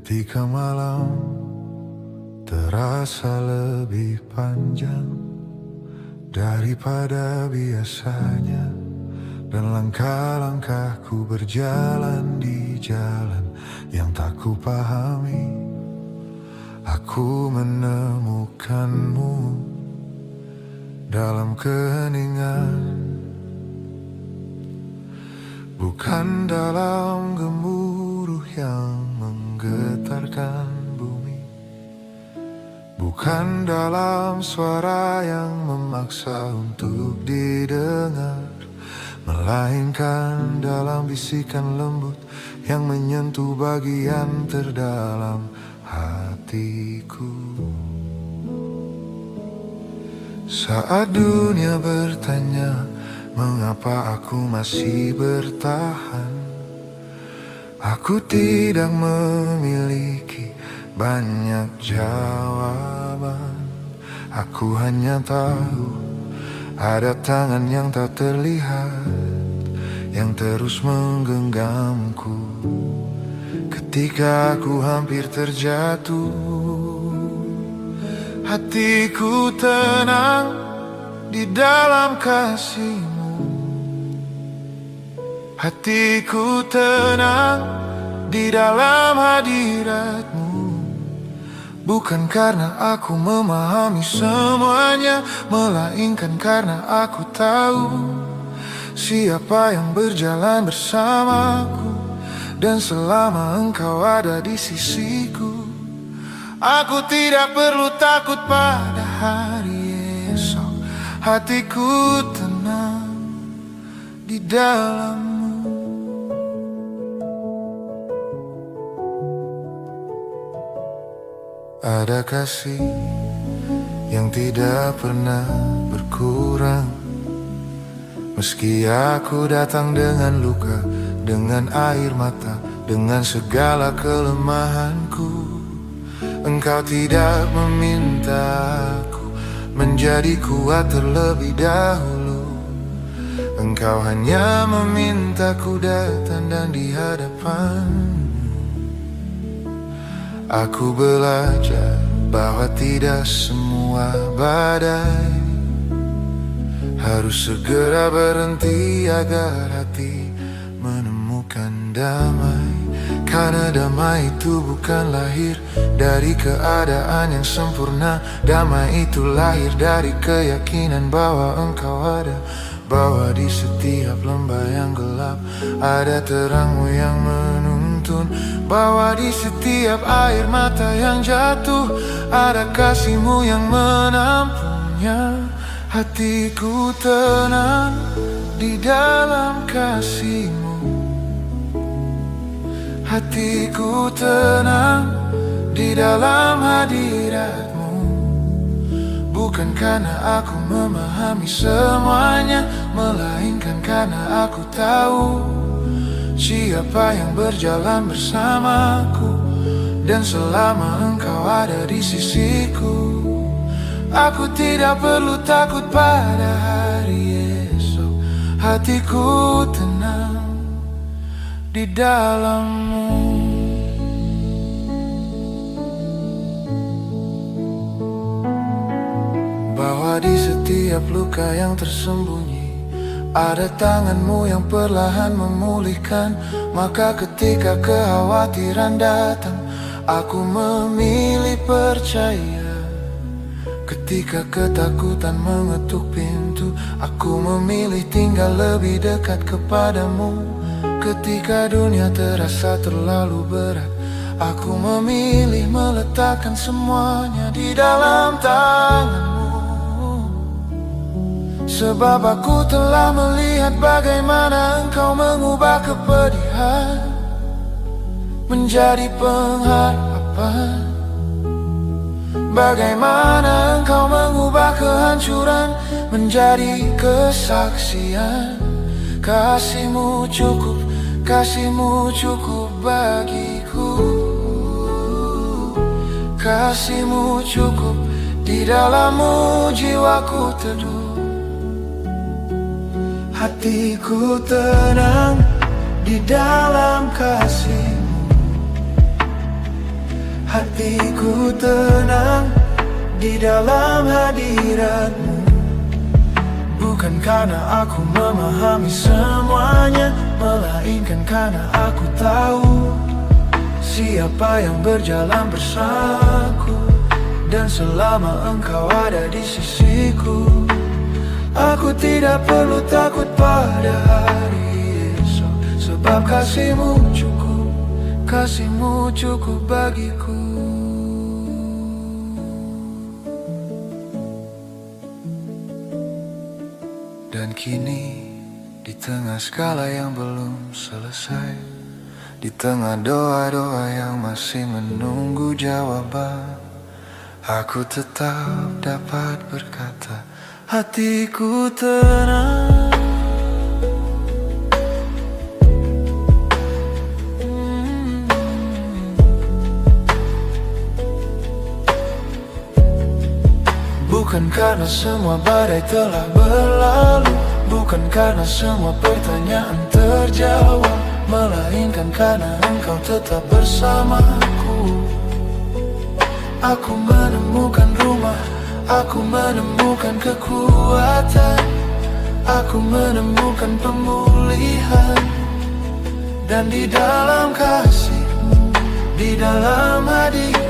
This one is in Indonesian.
Ketika malam terasa lebih panjang daripada biasanya, dan langkah-langkahku berjalan di jalan yang tak kupahami, aku menemukanmu dalam keheningan, bukan dalam gemuruh yang menggetarkan bumi, bukan dalam suara yang memaksa untuk didengar, melainkan dalam bisikan lembut yang menyentuh bagian terdalam hatiku. Saat dunia bertanya mengapa aku masih bertahan, aku tidak memiliki banyak jawaban. Aku hanya tahu ada tangan yang tak terlihat yang terus menggenggamku ketika aku hampir terjatuh. Hatiku tenang di dalam kasih-Mu, hatiku tenang di dalam hadirat-Mu. Bukan karena aku memahami semuanya, melainkan karena aku tahu siapa yang berjalan bersamaku. Dan selama Engkau ada di sisiku, aku tidak perlu takut pada hari esok. Hatiku tenang di dalam-Mu. Ada kasih yang tidak pernah berkurang, meski aku datang dengan luka, dengan air mata, dengan segala kelemahanku. Engkau tidak memintaku menjadi kuat terlebih dahulu. Engkau hanya memintaku datang dan di hadapan. Aku belajar bahwa tidak semua badai harus segera berhenti agar hati menemukan damai. Karena damai itu bukan lahir dari keadaan yang sempurna. Damai itu lahir dari keyakinan bahwa Engkau ada, bahwa di setiap lembah yang gelap ada terang-Mu yang menuntun, bahwa di setiap air mata yang jatuh ada kasih-Mu yang menampungnya. Hatiku tenang di dalam kasih-Mu, hatiku tenang di dalam hadirat-Mu. Bukan karena aku memahami semuanya, melainkan karena aku tahu siapa yang berjalan bersamaku. Dan selama Engkau ada di sisiku, aku tidak perlu takut pada hari esok. Hatiku tenang di dalam-Mu. Bahwa di setiap luka yang tersembunyi ada tangan-Mu yang perlahan memulihkan. Maka ketika kekhawatiran datang, aku memilih percaya. Ketika ketakutan mengetuk pintu, aku memilih tinggal lebih dekat kepadamu. Ketika dunia terasa terlalu berat, aku memilih meletakkan semuanya di dalam tangan-Mu. Sebab aku telah melihat bagaimana Engkau mengubah kepedihan menjadi pengharapan, bagaimana Engkau mengubah kehancuran menjadi kesaksian. Kasih-Mu cukup, kasih-Mu cukup bagiku. Kasih-Mu cukup, di dalam-Mu jiwaku teduh. Hatiku tenang di dalam kasih-Mu, Hatiku tenang di dalam hadiratmu. Bukan karena aku memahami semuanya, melainkan karena aku tahu siapa yang berjalan bersamaku. Dan selama engkau ada di sisiku, aku tidak perlu takut pada hari esok. Sebab kasihmu cukup bagiku. Dan kini di tengah segala yang belum selesai, di tengah doa-doa yang masih menunggu jawaban, aku tetap dapat berkata, hatiku tenang. Bukan karena semua badai telah berlalu, bukan karena semua pertanyaan terjawab, melainkan karena engkau tetap bersamaku. Aku menemukan rumah, aku menemukan kekuatan, aku menemukan pemulihan. Dan di dalam kasihmu, di dalam hadirat